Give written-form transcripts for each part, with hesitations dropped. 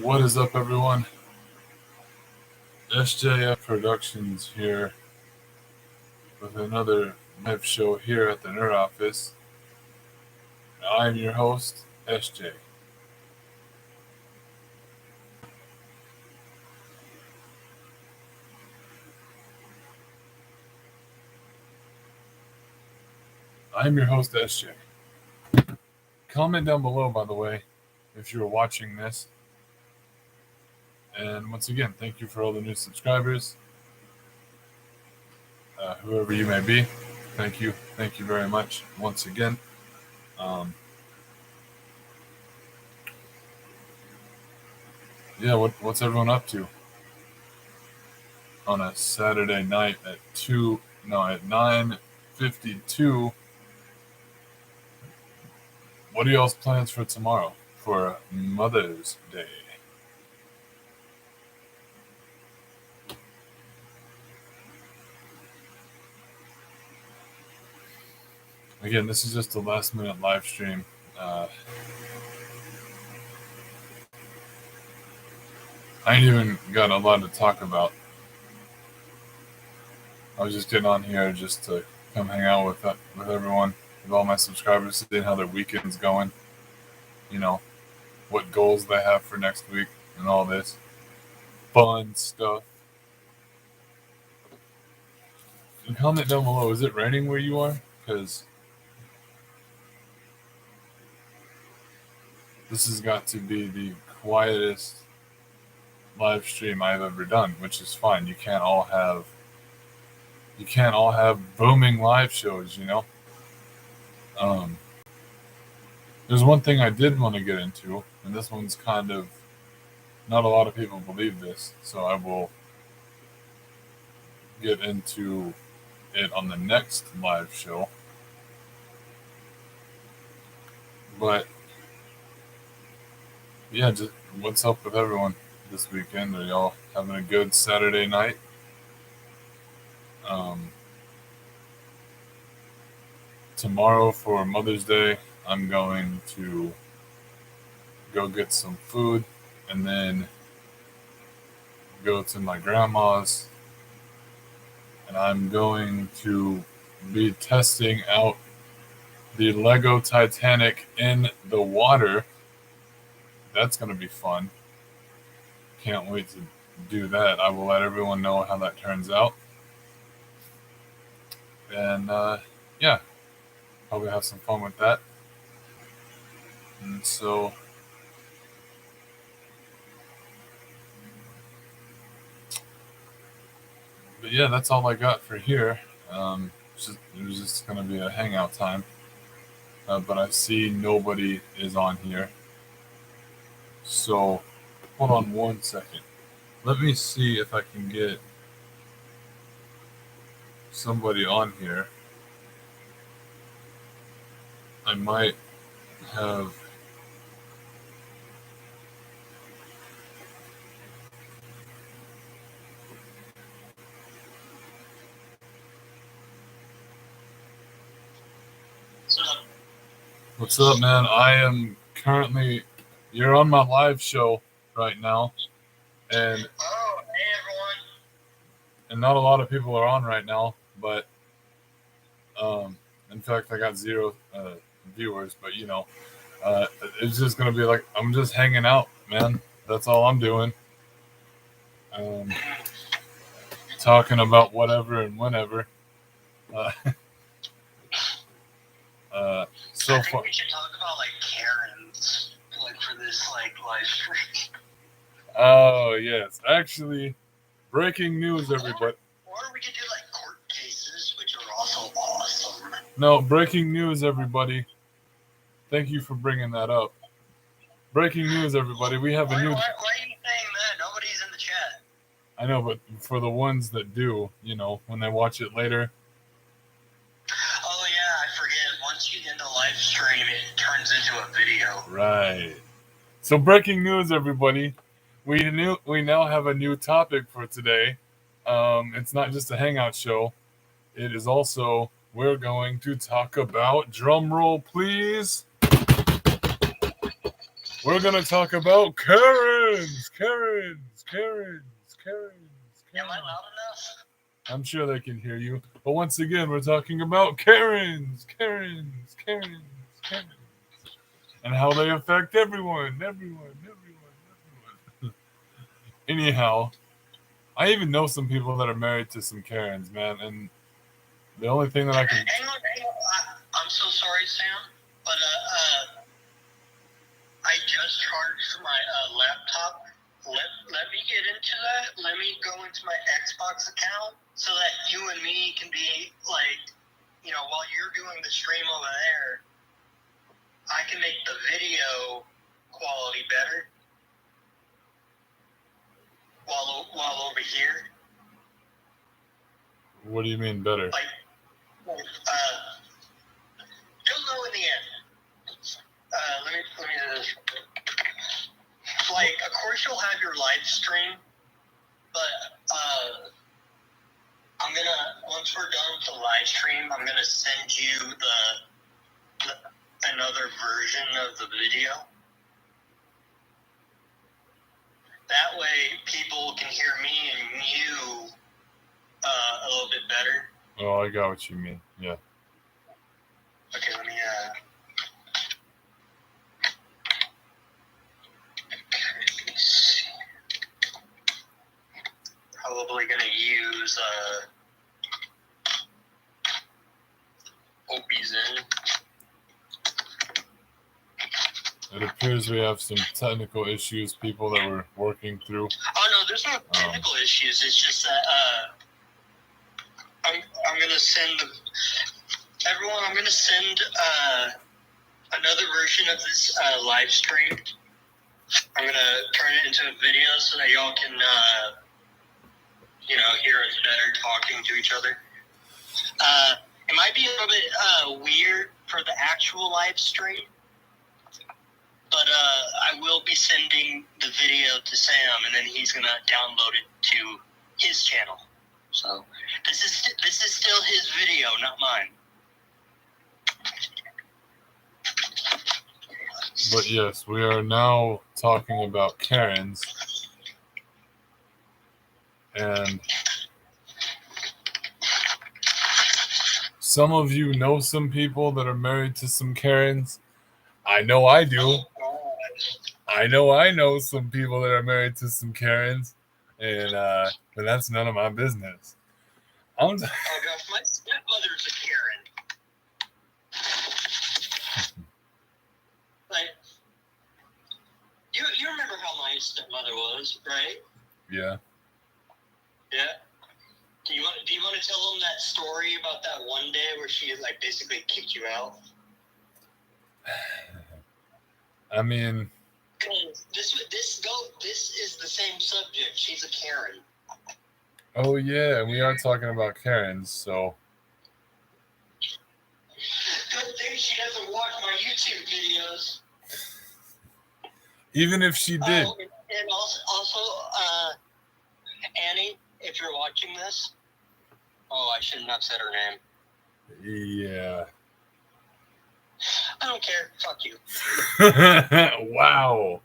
What is up, everyone? S.J.F. Productions here with another live show here at the Nerd Office. I'm your host, S.J. I'm your host, S.J. Comment down below, by the way, if you're watching this. And once again, thank you for all the new subscribers. Whoever you may be, thank you. Thank you very much once again. What's everyone up to on a Saturday night at 9:52? What are y'all's plans for tomorrow for Mother's Day? Again, this is just a last minute live stream. I ain't even got a lot to talk about. I was just getting on here just to come hang out with everyone, with all my subscribers, seeing how their weekend's going. You know, what goals they have for next week and all this fun stuff. And comment down below, is it raining where you are? Because this has got to be the quietest live stream I've ever done, which is fine. You can't all have booming live shows, you know. There's one thing I did want to get into, and this one's kind of, not a lot of people believe this, so I will get into it on the next live show. But yeah, just what's up with everyone this weekend? Are y'all having a good Saturday night? Tomorrow for Mother's Day, I'm going to go get some food and then go to my grandma's, and I'm going to be testing out the Lego Titanic in the water. That's going to be fun. Can't wait to do that. I will let everyone know how that turns out. And yeah, probably have some fun with that. And so but yeah, that's all I got for here. It was just going to be a hangout time. But I see nobody is on here. So hold on 1 second. Let me see if I can get somebody on here. I might have. What's up, man? I am currently. You're on my live show right now, and hey everyone. And not a lot of people are on right now, but in fact, I got 0 viewers. But you know, it's just gonna be like I'm just hanging out, man. That's all I'm doing. Talking about whatever and whenever. So I think far, we should talk about like Karens, like for this like live stream. Oh yes, actually, breaking news, everybody. Or we could do like court cases, which are also awesome. No, breaking news, everybody. Thank you for bringing that up. Breaking news, everybody. We have a new. Why are you saying that? Nobody's in the chat. I know, but for the ones that do, you know, when they watch it later. Oh yeah, I forget. Once you end the live stream, it turns into a video. Right. So breaking news, everybody. We now have a new topic for today. It's not just a hangout show. It is also, we're going to talk about, drum roll please, We're going to talk about Karens. Karens. Karens. Karens. Am I loud enough? I'm sure they can hear you. But once again, we're talking about Karens. Karens. Karens. Karens. And how they affect everyone. Everyone. Anyhow, I even know some people that are married to some Karens, man. And the only thing that I can... Hang on. I'm so sorry, Sam. But I just charged my laptop. Let me get into that. Let me go into my Xbox account so that you and me can be like, while you're doing the stream over there, I can make the video quality better while over here. What do you mean better? Like, you'll know in the end. Let me do this. Like, of course you'll have your live stream, but I'm gonna, once we're done with the live stream, I'm gonna send you another version of the video. That way people can hear me and you a little bit better. Oh, I got what you mean. Yeah. Okay, let me see. Probably gonna use OBZen. It appears we have some technical issues, people that we're working through. Oh no, there's no technical issues. It's just that I'm gonna send everyone. I'm gonna send another version of this live stream. I'm gonna turn it into a video so that y'all can hear us better talking to each other. It might be a little bit weird for the actual live stream. But I will be sending the video to Sam, and then he's gonna download it to his channel. So this is still his video, not mine. But yes, we are now talking about Karens, and some of you know some people that are married to some Karens. I know I do. I know some people that are married to some Karens, and but that's none of my business. Oh gosh, my stepmother's a Karen. Like, you remember how my stepmother was, right? Yeah. Yeah. Do you want to tell them that story about that one day where she like basically kicked you out? I mean, this is the same subject. She's a Karen. Oh yeah, we are talking about Karens, so. Good thing she doesn't watch my YouTube videos. Even if she did. And also, Annie, if you're watching this, I shouldn't have said her name. Yeah. I don't care. Fuck you. Wow.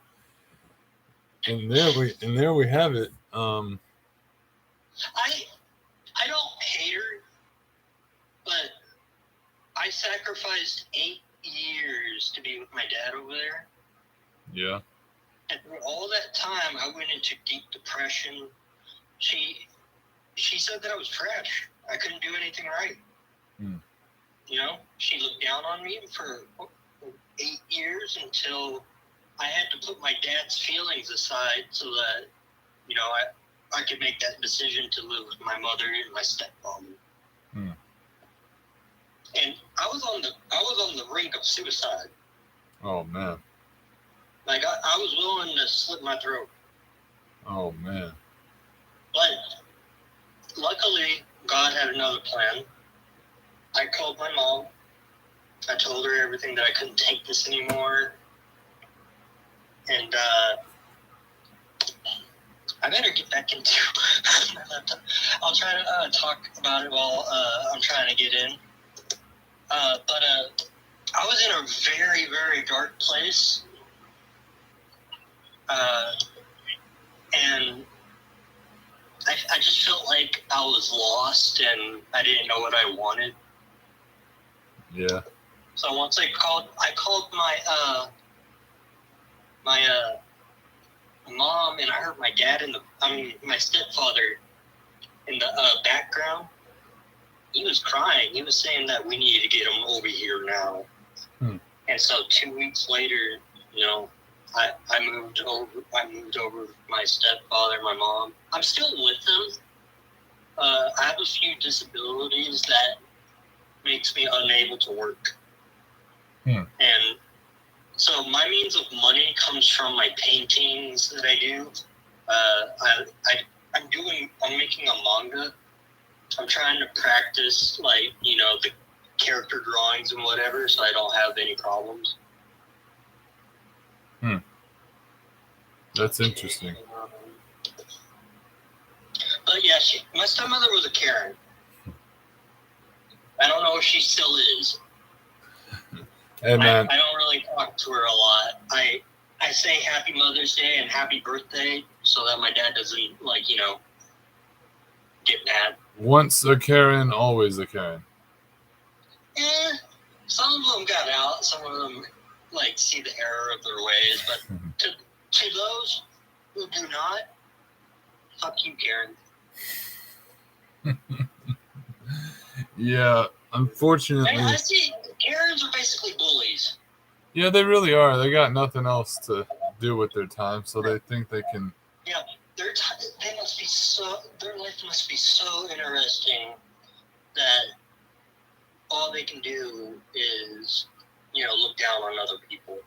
And there we have it. I don't hate her, but I sacrificed 8 years to be with my dad over there. Yeah. And through all that time, I went into deep depression. She said that I was trash. I couldn't do anything right. She looked down on me for 8 years until I had to put my dad's feelings aside so that, I could make that decision to live with my mother and my stepfather. And I was on the brink of suicide. Oh man. Like I was willing to slit my throat. Oh man. But luckily, God had another plan. I called my mom. I told her everything, that I couldn't take this anymore. And I better get back into my laptop. I'll try to talk about it while I'm trying to get in. But I was in a very, very dark place. And I just felt like I was lost and I didn't know what I wanted. Yeah. So once I called my mom, and I heard my dad my stepfather in the background. He was crying. He was saying that we needed to get him over here now. And so 2 weeks later, I moved over with my stepfather, my mom. I'm still with them. I have a few disabilities that makes me unable to work. And so my means of money comes from my paintings that I do. I'm making a manga. I'm trying to practice, the character drawings and whatever, so I don't have any problems. That's interesting. But yeah, my stepmother was a Karen. I don't know if she still is. Hey, man. I don't really talk to her a lot. I say Happy Mother's Day and Happy Birthday so that my dad doesn't, get mad. Once a Karen, always a Karen. Some of them got out. Some of them, see the error of their ways. But to those who do not, fuck you, Karen. Yeah, unfortunately. And I see Karens are basically bullies. Yeah, they really are. They got nothing else to do with their time, so they think they can. Yeah, their life must be so interesting that all they can do is, look down on other people.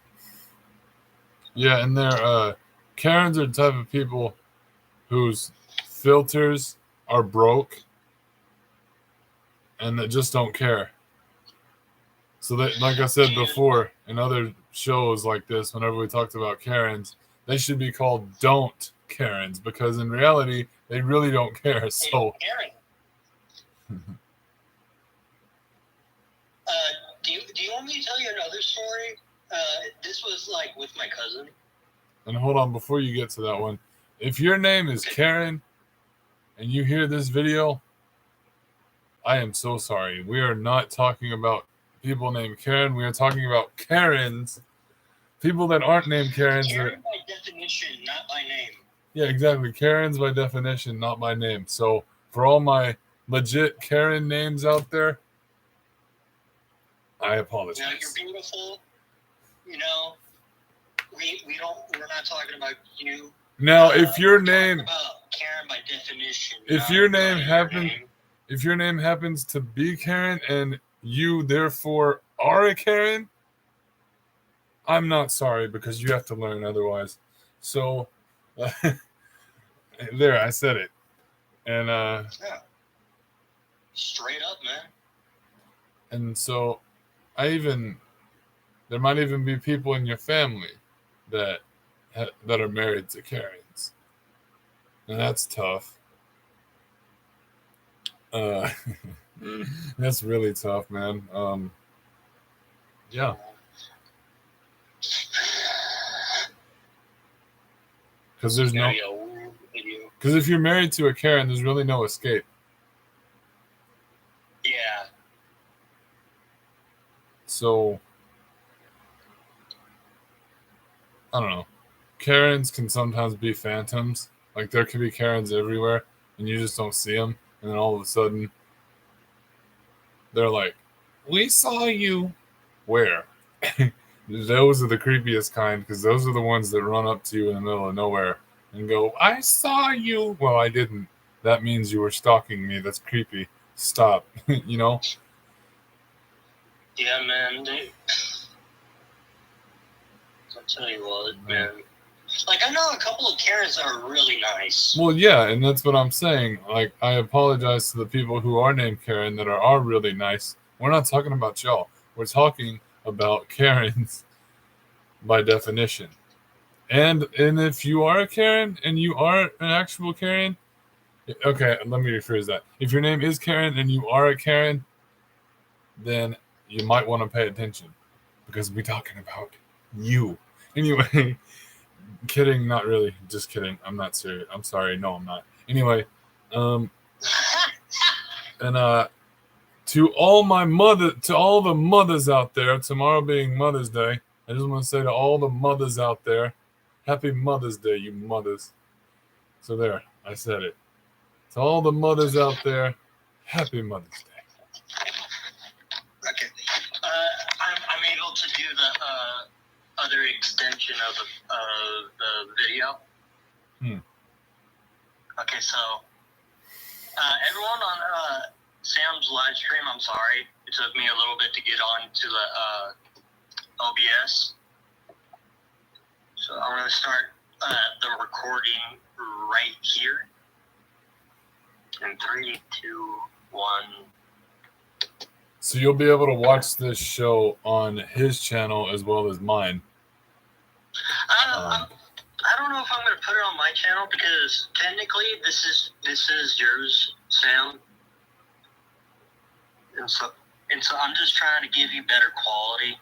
Yeah, and they're Karens are the type of people whose filters are broke and that just don't care. So that, like I said before in other shows like this, whenever we talked about Karens, they should be called don't Karens, because in reality they really don't care. So do you want me to tell you another story? This was with my cousin. And hold on, before you get to that one, if your name is Karen and you hear this video, I am so sorry. We are not talking about people named Karen. We are talking about Karens, people that aren't named Karens. Karen by definition, not by name. Yeah, exactly. Karens by definition, not by name. So for all my legit Karen names out there, I apologize. You're beautiful. We're not talking about you. Now, if your name, about Karen by definition, if your name happens to be Karen and you therefore are a Karen, I'm not sorry, because you have to learn otherwise. So there, I said it. And yeah. Straight up, man. And so there might even be people in your family that are married to Karens. And that's tough. That's really tough, man. Yeah. Because if you're married to a Karen, there's really no escape. Yeah. So I don't know. Karens can sometimes be phantoms. Like, there can be Karens everywhere, and you just don't see them. And then all of a sudden, they're like, "We saw you." Where? Those are the creepiest kind, because those are the ones that run up to you in the middle of nowhere and go, "I saw you." Well, I didn't. That means you were stalking me. That's creepy. Stop. You know? Yeah, man. I'll tell you what, man. I know a couple of Karens that are really nice. Well, yeah, and that's what I'm saying. Like, I apologize to the people who are named Karen that are really nice. We're not talking about y'all. We're talking about Karens by definition. And if you are a Karen and you are an actual Karen, okay, let me rephrase that. If your name is Karen and you are a Karen, then you might want to pay attention, because we're talking about you. Anyway, Kidding, not really. Just kidding. I'm not serious. I'm sorry. No, I'm not. Anyway, and to all the mothers out there, tomorrow being Mother's Day, I just want to say to all the mothers out there, Happy Mother's Day, you mothers. So there, I said it. To all the mothers out there, Happy Mother's Day. Okay. I'm able to do the other extension of the video. Okay, so everyone on Sam's live stream, I'm sorry. It took me a little bit to get on to the OBS. So I'm going to start the recording right here. In 3, 2, 1. So you'll be able to watch this show on his channel as well as mine. I don't know if I'm going to put it on my channel because technically this is yours, Sam. And so I'm just trying to give you better quality.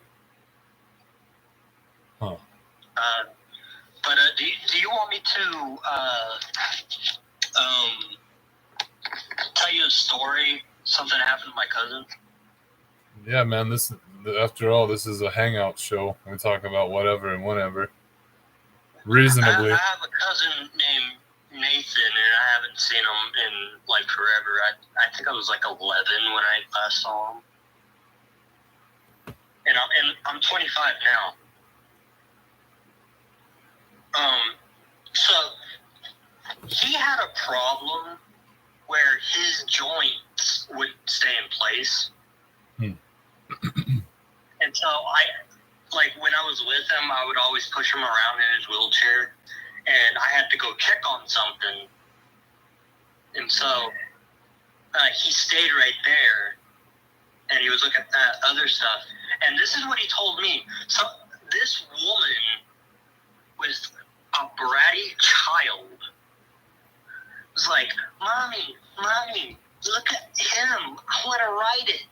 Huh. But do you want me to tell you a story? Something happened to my cousin? Yeah, man. After all, this is a hangout show. We talk about whatever and whenever. Reasonably. I have a cousin named Nathan, and I haven't seen him in like forever. I think I was like 11 when I last saw him. And I'm 25 now. So he had a problem where his joints wouldn't stay in place. And so when I was with him, I would always push him around in his wheelchair, and I had to go check on something. And so he stayed right there, and he was looking at other stuff. And this is what he told me. So this woman was a bratty child. It was like, Mommy, look at him. I want to ride it.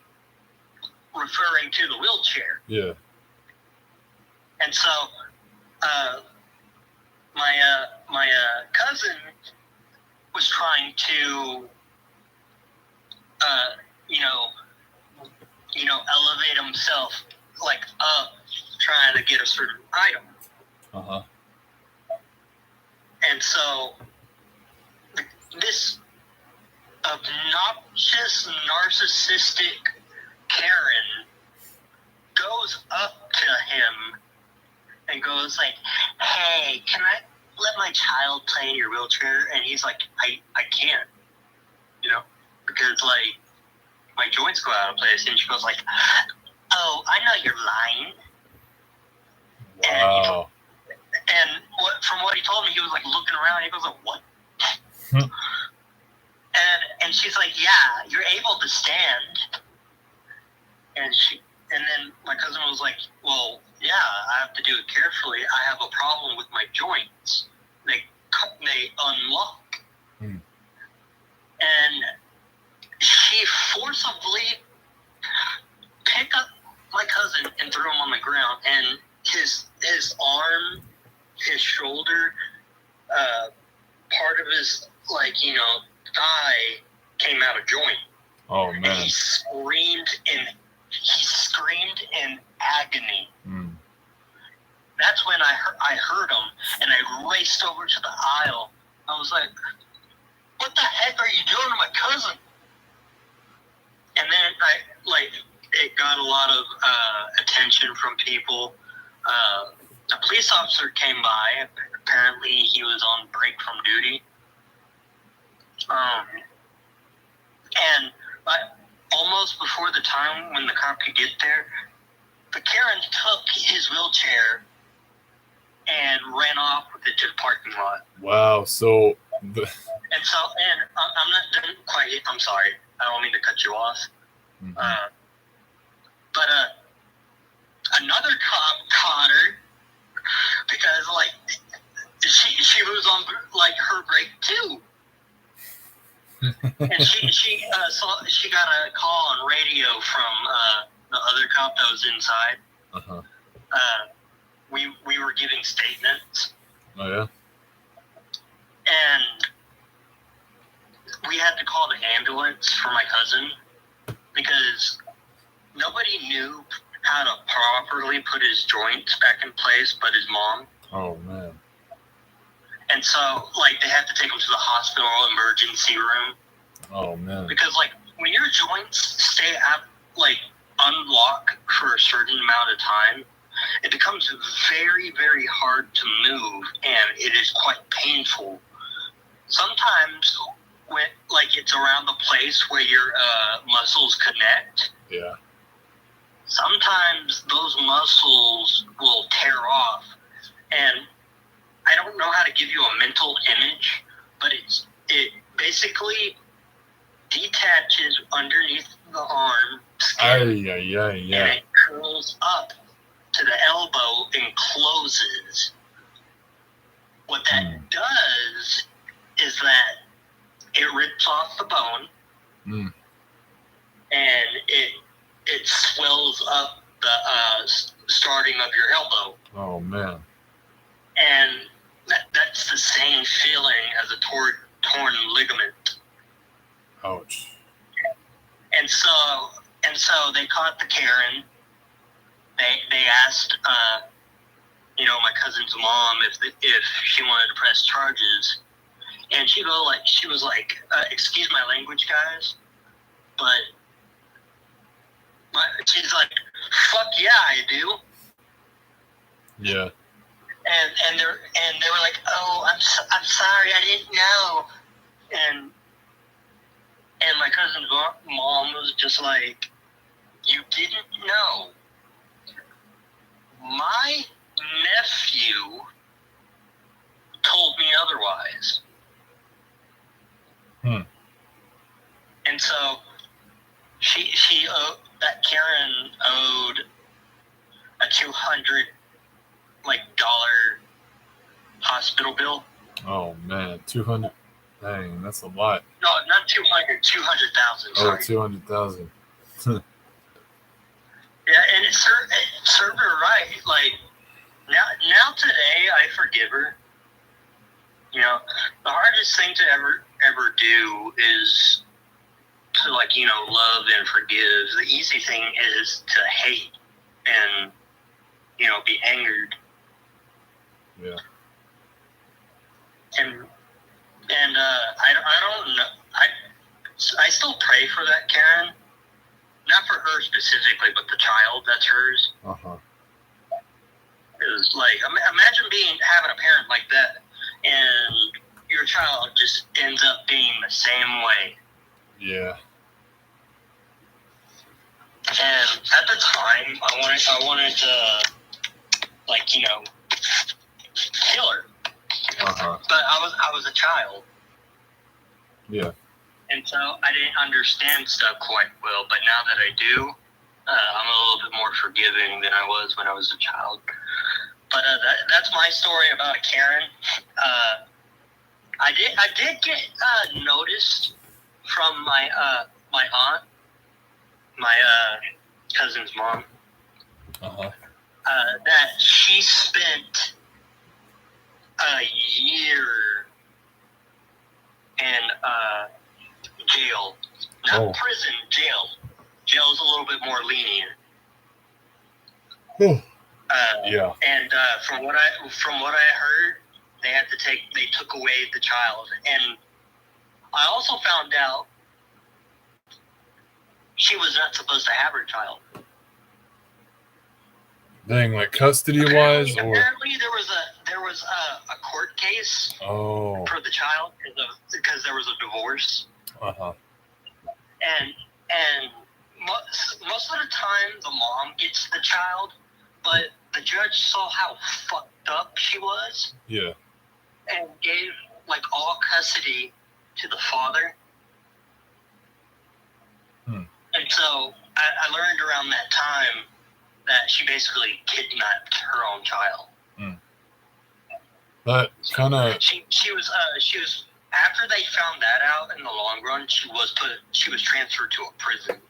Referring to the wheelchair. Yeah. And so, my cousin was trying to, elevate himself like up, trying to get a certain item. And so, this obnoxious, narcissistic Karen goes up to him and goes like, "Hey, can I let my child play in your wheelchair?" And he's like, I can't, because like my joints go out of place. And she goes like, "Oh, I know you're lying." Wow. And from what he told me, he was like looking around. He goes like, "What?" And she's like, "Yeah, you're able to stand." And then my cousin was like, "Well, yeah, I have to do it carefully. I have a problem with my joints. They unlock." And she forcibly picked up my cousin and threw him on the ground. And his arm, his shoulder, part of his thigh came out of joint. Oh man! And he screamed in agony. That's when I heard him, and I raced over to the aisle. I was like, "What the heck are you doing to my cousin?" And then it got a lot of attention from people. A police officer came by. Apparently, he was on break from duty. And almost before the time when the cop could get there, the Karen took his wheelchair and ran off with it to the parking lot. Wow. So. And I'm not done quite yet. I'm sorry. I don't mean to cut you off. But another cop caught her because she was on her break too. And she got a call on radio from the other cop that was inside. We were giving statements. Oh yeah. And we had to call the ambulance for my cousin because nobody knew how to properly put his joints back in place but his mom. Oh man. And so, like, they had to take him to the hospital emergency room. Oh man. Because, like, when your joints stay up, like, unlock for a certain amount of time, it becomes very, very hard to move, and it is quite painful. Sometimes, when, like, it's around the place where your muscles connect. Yeah. Sometimes those muscles will tear off, and I don't know how to give you a mental image, but it basically detaches underneath the arm skin, and it curls up to the elbow and closes. What that does is that it rips off the bone, and it swells up the starting of your elbow. Oh man. And that's the same feeling as a torn ligament. Ouch. And so they caught the Karen. They asked, my cousin's mom if she wanted to press charges, and she was like, excuse my language, guys, but she's like, fuck yeah, I do. Yeah. And they were like, oh, I'm sorry, I didn't know. And my cousin's mom was just like, you didn't know. My nephew told me otherwise. And so that Karen owed a $200 hospital bill. Oh man, 200. Dang, that's a lot. No, not 200, 200,000. Oh, 200,000. Yeah, and it served her right. Like now today, I forgive her. You know, the hardest thing to ever do is to love and forgive. The easy thing is to hate and be angered. Yeah. And I don't know. I still pray for that Karen. Not for her specifically, but the child that's hers. It was like, imagine having a parent like that, and your child just ends up being the same way. Yeah. And at the time, I wanted to, kill her. But I was a child. Yeah. And so I didn't understand stuff quite well. But now that I do, I'm a little bit more forgiving than I was when I was a child. But that's my story about Karen. I did get noticed from my aunt, my cousin's mom, that she spent a year in jail. Not prison, jail. Jail's a little bit more lenient. Yeah. And from what I heard, they took away the child, and I also found out she was not supposed to have her child. Dang, like custody wise, or apparently there was a court case for the child because there was a divorce. And most of the time the mom gets the child, but the judge saw how fucked up she was. Yeah. And gave all custody to the father. And so I learned around that time that she basically kidnapped her own child. That kind of. She was after they found that out. In the long run, she was transferred to a prison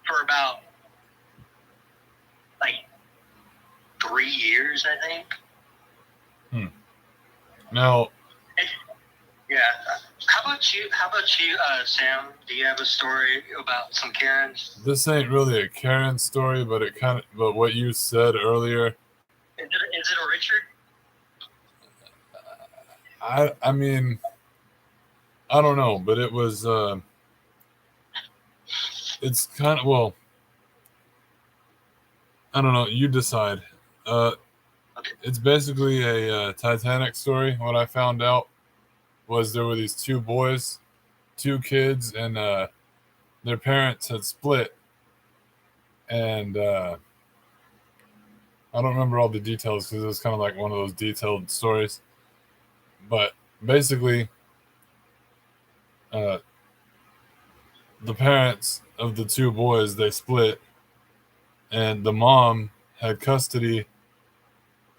for about 3 years, I think. Now, Yeah. How about you, Sam? Do you have a story about some Karens? this ain't really a Karen story, but but what you said earlier, Is it a Richard? I mean, I don't know, but it was, it's kind of, well, I don't know, you decide. Uh, Okay. it's basically a Titanic story. What I found out was there were these two boys, two kids, and their parents had split, and I don't remember all the details because it was kind of like one of those detailed stories. But basically, uh, the parents of the two boys they split, and the mom had custody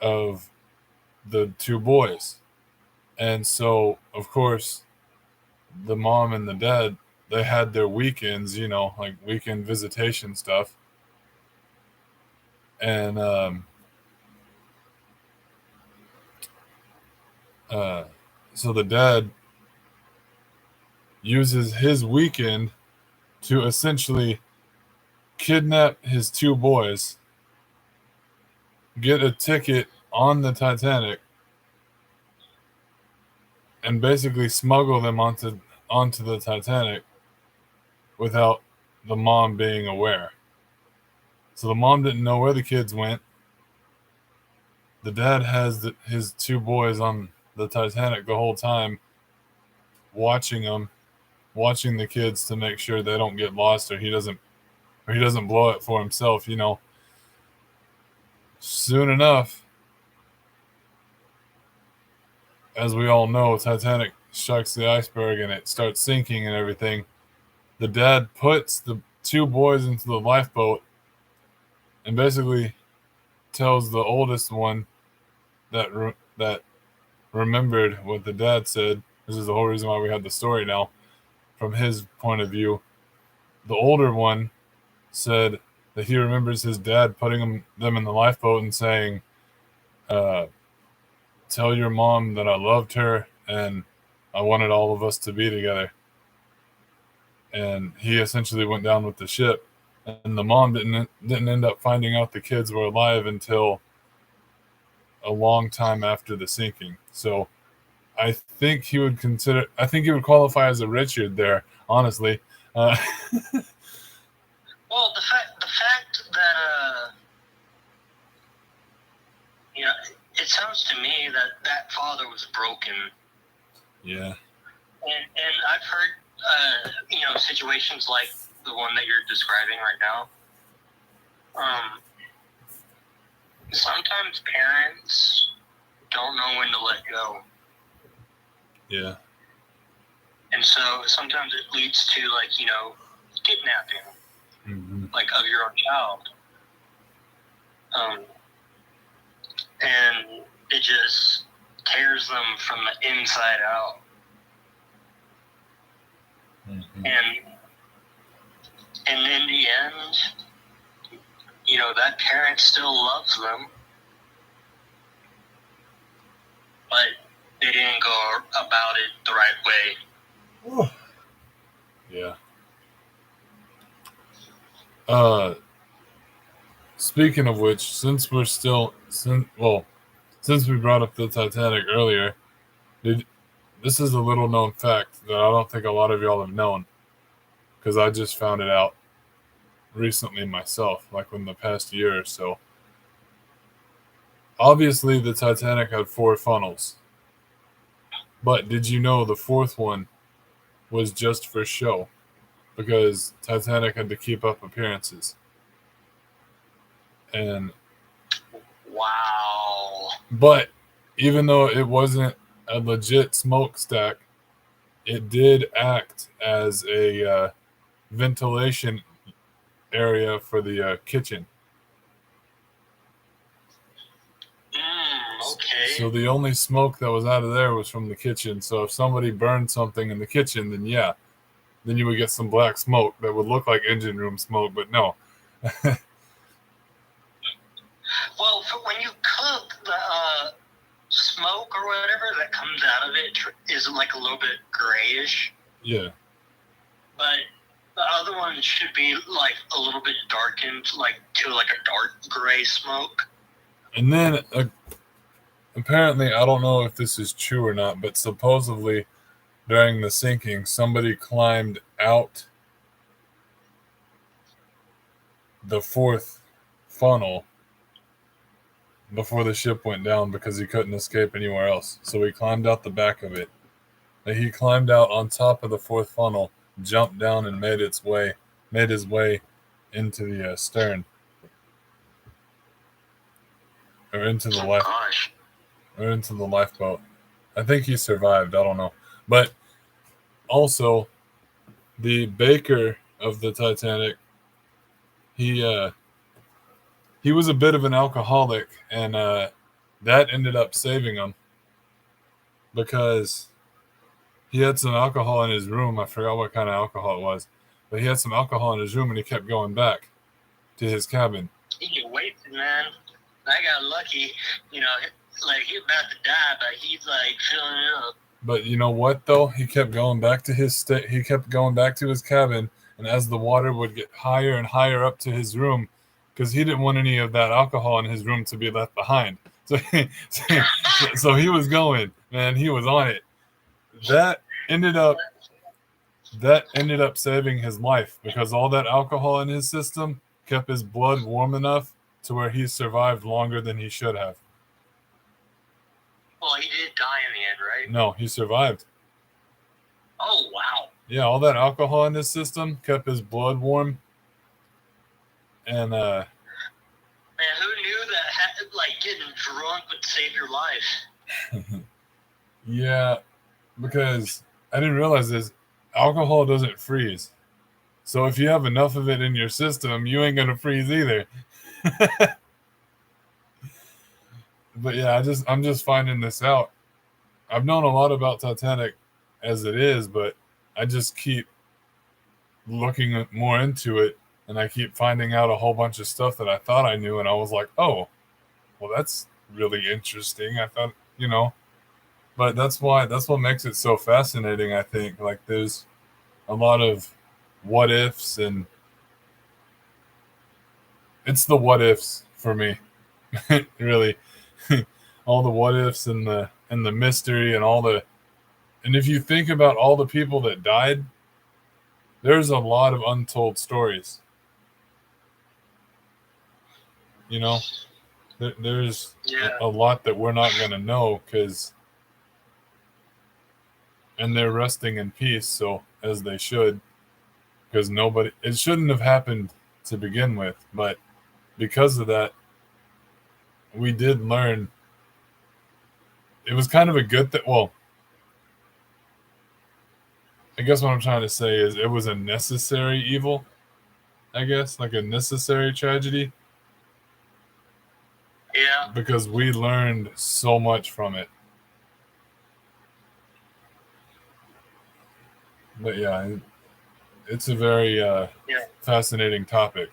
of the two boys, and so of course the mom and the dad they had their weekends, like weekend visitation stuff, and uh, so the dad uses his weekend to essentially kidnap his two boys, get a ticket on the Titanic, and basically smuggle them onto the Titanic without the mom being aware. So the mom didn't know where the kids went. The dad has his two boys on the Titanic the whole time, watching them, watching the kids to make sure they don't get lost or he doesn't blow it for himself. Soon enough, as we all know, Titanic strikes the iceberg and it starts sinking and everything. The dad puts the two boys into the lifeboat and basically tells the oldest one that remembered what the dad said. This is the whole reason why we have the story now. From his point of view, the older one said that he remembers his dad putting them in the lifeboat and saying, uh, "Tell your mom that I loved her and I wanted all of us to be together." And he essentially went down with the ship. And the mom didn't end up finding out the kids were alive until a long time after the sinking. So I think he would qualify as a Richard there, honestly. Uh, Well, the fact that you know, it sounds to me that that father was broken. yeah. And I've heard situations like the one that you're describing right now. Sometimes parents don't know when to let go. Yeah. And so sometimes it leads to kidnapping, like of your own child. And it just tears them from the inside out. Mm-hmm. And in the end, that parent still loves them, but they didn't go about it the right way. Yeah. Speaking of which, since we brought up the Titanic earlier, this is a little known fact that I don't think a lot of y'all have known, because I just found it out recently myself, like in the past year or so. Obviously, the Titanic had 4 funnels, but did you know the 4th one was just for show? Because Titanic had to keep up appearances. And wow. But even though it wasn't a legit smokestack, it did act as a ventilation area for the kitchen. Okay. So the only smoke that was out of there was from the kitchen. So if somebody burned something in the kitchen, then you would get some black smoke that would look like engine room smoke, but no. Well, when you cook smoke or whatever that comes out of it is like a little bit grayish. Yeah. But the other one should be like a little bit darkened, like to like a dark gray smoke. And then apparently, I don't know if this is true or not, but supposedly during the sinking, somebody climbed out the fourth funnel before the ship went down because he couldn't escape anywhere else. So he climbed out the back of it. And he climbed out on top of the fourth funnel, jumped down, and made his way into the stern or into the lifeboat. I think he survived. I don't know, but also the baker of the Titanic, he he was a bit of an alcoholic, and that ended up saving him because he had some alcohol in his room. I forgot what kind of alcohol it was, but he had some alcohol in his room, and he kept going back to his cabin. He get wasted, man. I got lucky, like he was about to die, but he's like filling it up. But you know what though? He kept going back to he kept going back to his cabin, and as the water would get higher and higher up to his room, because he didn't want any of that alcohol in his room to be left behind. So, so he was going, man. He was on it. That ended up saving his life because all that alcohol in his system kept his blood warm enough to where he survived longer than he should have. Well, he did die in the end, right? No, he survived. Oh, wow. Yeah, all that alcohol in his system kept his blood warm. And man, who knew that like getting drunk would save your life? Yeah, because I didn't realize this. Alcohol doesn't freeze. So if you have enough of it in your system, you ain't gonna freeze either. But yeah, I'm just finding this out. I've known a lot about Titanic as it is, but I just keep looking more into it, and I keep finding out a whole bunch of stuff that I thought I knew, and I was like, oh, well, that's really interesting. I thought, but that's what makes it so fascinating. I think like there's a lot of what ifs, and it's the what ifs for me, really. All the what ifs and the mystery and if you think about all the people that died, there's a lot of untold stories. There's a lot that we're not going to know and they're resting in peace, so as they should, because it shouldn't have happened to begin with, but because of that, we did learn. It was kind of a good thing. Well, I guess what I'm trying to say is it was a necessary evil, I guess, like a necessary tragedy. Yeah. Because we learned so much from it. But yeah, it's a very fascinating topic.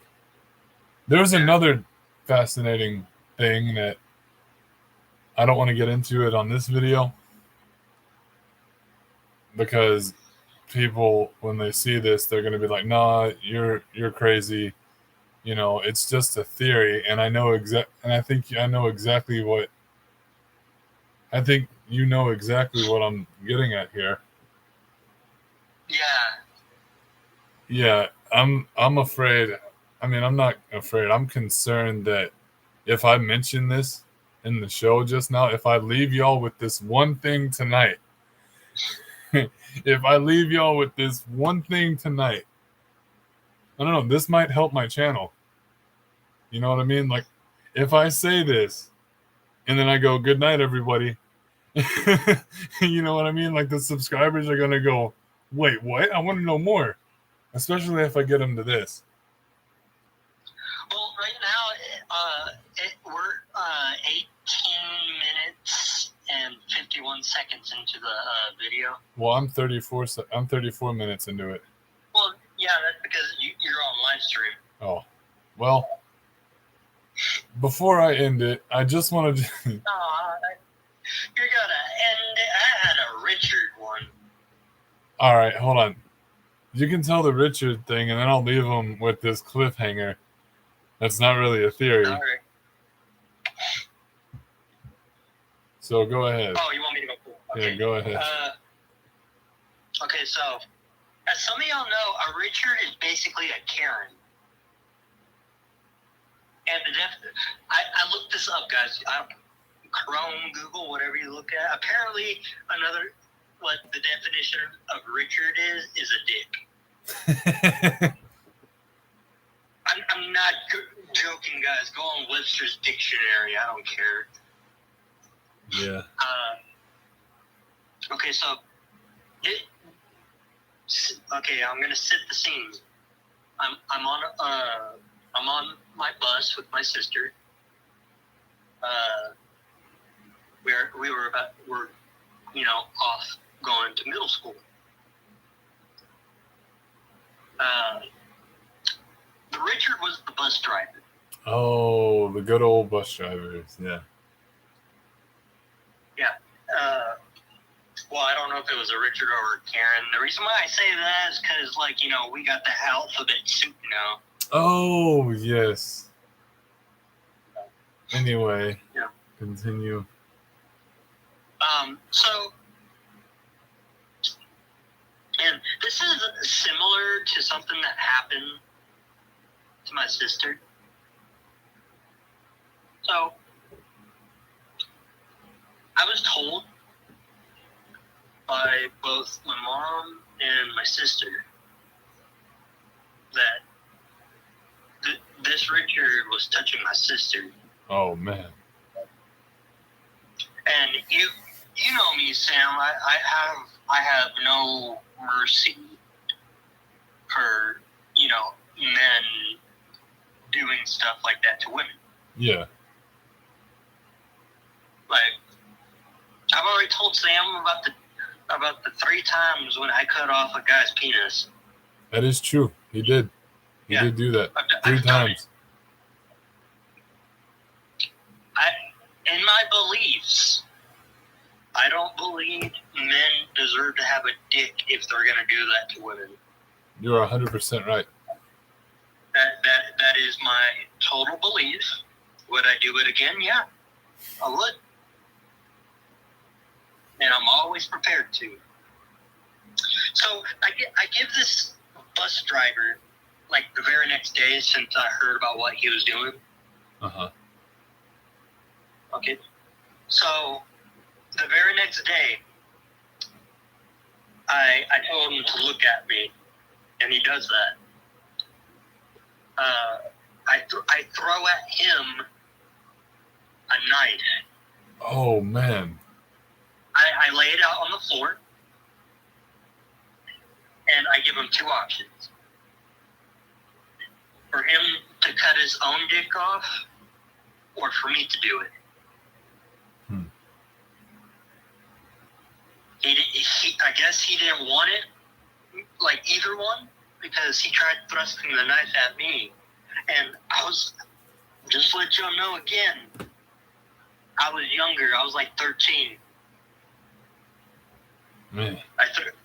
There's another fascinating thing that I don't want to get into it on this video because people, when they see this, they're going to be like, "Nah, you're crazy." It's just a theory, and I think I know exactly what. I think you know exactly what I'm getting at here. Yeah. Yeah, I'm afraid. I mean, I'm not afraid. I'm concerned that if I mention this in the show just now, if I leave y'all with this one thing tonight, if I leave y'all with this one thing tonight, I don't know, this might help my channel. You know what I mean? Like, if I say this and then I go, good night, everybody, you know what I mean? Like, the subscribers are going to go, wait, what? I want to know more, especially if I get them to this. Well, right now, we're 18 minutes and 51 seconds into the video. Well, I'm 34 minutes into it. Well, yeah, that's because you're on live stream. Oh, well, before I end it, I just want to You're gonna end it. I had a Richard one. All right, hold on. You can tell the Richard thing, and then I'll leave him with this cliffhanger. That's not really a theory. All right. So go ahead. Oh, you want me to go? Okay. Yeah, go ahead. Okay, so as some of y'all know, a Richard is basically a Karen. And I looked this up, guys. Chrome, Google, whatever you look at. Apparently, what the definition of Richard is a dick. I'm not joking, guys. Go on Webster's dictionary. I don't care. Yeah. Okay, so I'm gonna set the scene. I'm on my bus with my sister. We're off going to middle school. The Richard was the bus driver. Oh, the good old bus drivers. Yeah. Yeah. Well, I don't know if it was a Richard or a Karen. The reason why I say that is because, we got the alphabet soup now. Oh, yes. Anyway, yeah. Continue. And this is similar to something that happened to my sister. So, I was told by both my mom and my sister that this Richard was touching my sister. Oh, man. And you know me, Sam. I have no mercy for men doing stuff like that to women. Yeah. Like, I've already told Sam about the 3 times when I cut off a guy's penis. That is true. He did. He did do that 3 times. In my beliefs, I don't believe men deserve to have a dick if they're going to do that to women. You are 100% right. That is my total belief. Would I do it again? Yeah, I would. And I'm always prepared to. So I give this bus driver, the very next day since I heard about what he was doing. Uh-huh. Okay. So the very next day, I told him to look at me, and he does that. I throw at him a knife. Oh, man. I lay it out on the floor, and I give him 2 options. For him to cut his own dick off, or for me to do it. I guess he didn't want it, either one, because he tried thrusting the knife at me. And I was, just to let y'all know again, I was younger. I was 13. Man.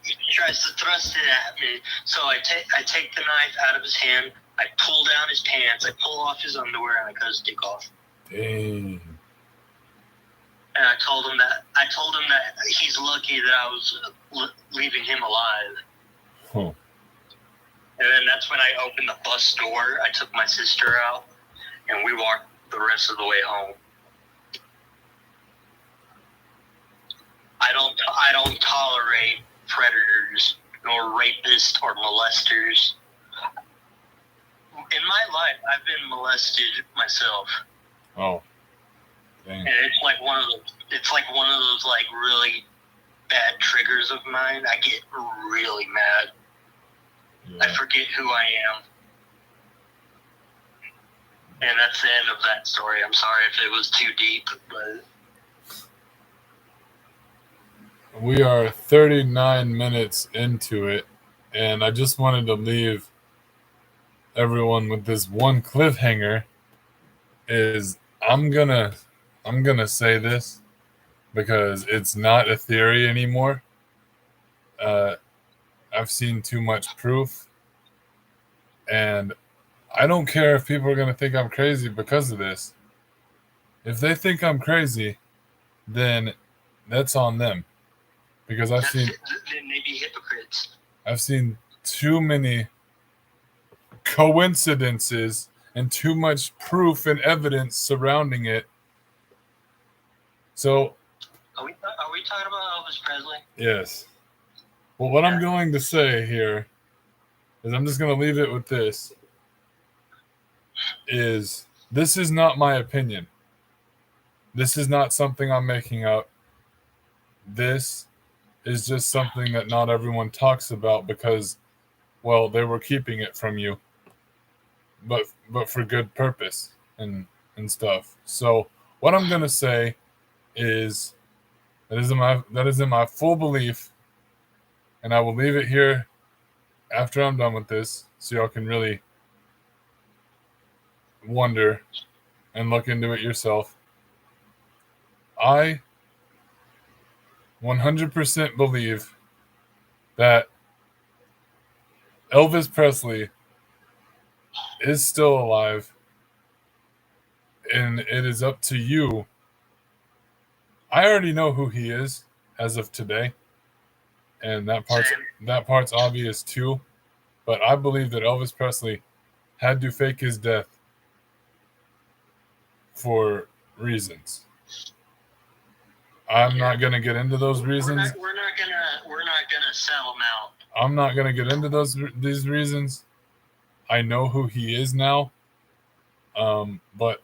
He tries to thrust it at me. So I take the knife out of his hand. I pull down his pants. I pull off his underwear, and I cut his dick off. Dang. And I told him that he's lucky that I was leaving him alive. Huh. And then that's when I opened the bus door. I took my sister out, and we walked the rest of the way home. I don't tolerate predators, nor rapists or molesters. In my life, I've been molested myself. Oh. Dang. And it's one of those really bad triggers of mine. I get really mad. Yeah. I forget who I am. And that's the end of that story. I'm sorry if it was too deep, but we are 39 minutes into it, and I just wanted to leave everyone with this one cliffhanger. Is I'm gonna say this. because it's not a theory anymore. I've seen too much proof, and I don't care if people are going to think I'm crazy because of this. If they think I'm crazy, then that's on them, because I've seen They may be hypocrites. I've seen too many coincidences and too much proof and evidence surrounding it. So, are we talking about Elvis Presley? Yes. Well, what I'm going to say here is I'm just going to leave it with this. This is not my opinion. This is not something I'm making up. This is just something that not everyone talks about because, well, they were keeping it from you, but for good purpose and stuff. So what I'm gonna say is that is in my full belief, and I will leave it here after I'm done with this, so y'all can really wonder and look into it yourself. I 100% believe that Elvis Presley is still alive, and it is up to you. I already know who he is as of today, and that part's obvious too. But I believe that Elvis Presley had to fake his death for reasons. I'm not gonna get into those reasons. We're not gonna sell him out. I'm not gonna get into these reasons. I know who he is now. But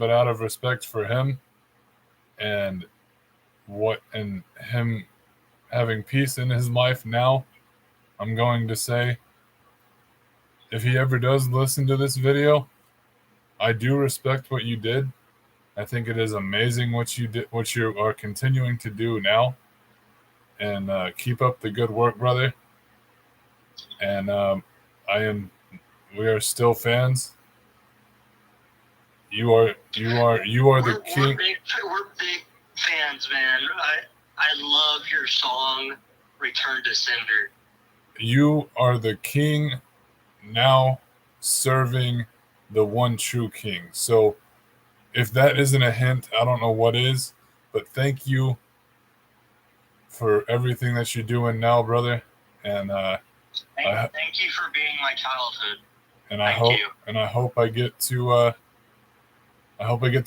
out of respect for him, and him having peace in his life now, I'm going to say, if he ever does listen to this video, I do respect what you did. I think it is amazing what you did, what you are continuing to do now, and keep up the good work, brother. And we are still fans. You are the king. We're big fans, man. I love your song, Return to Sender. You are the king now, serving the one true king. So if that isn't a hint, I don't know what is. But thank you for everything that you're doing now, brother. And thank you for being my childhood. And I hope I get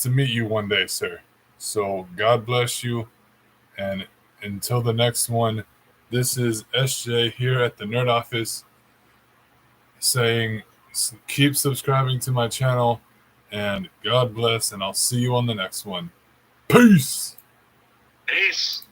to meet you one day, sir. So God bless you, and until the next one, this is SJ here at the Nerd Office saying keep subscribing to my channel, and God bless, and I'll see you on the next one. Peace. Peace.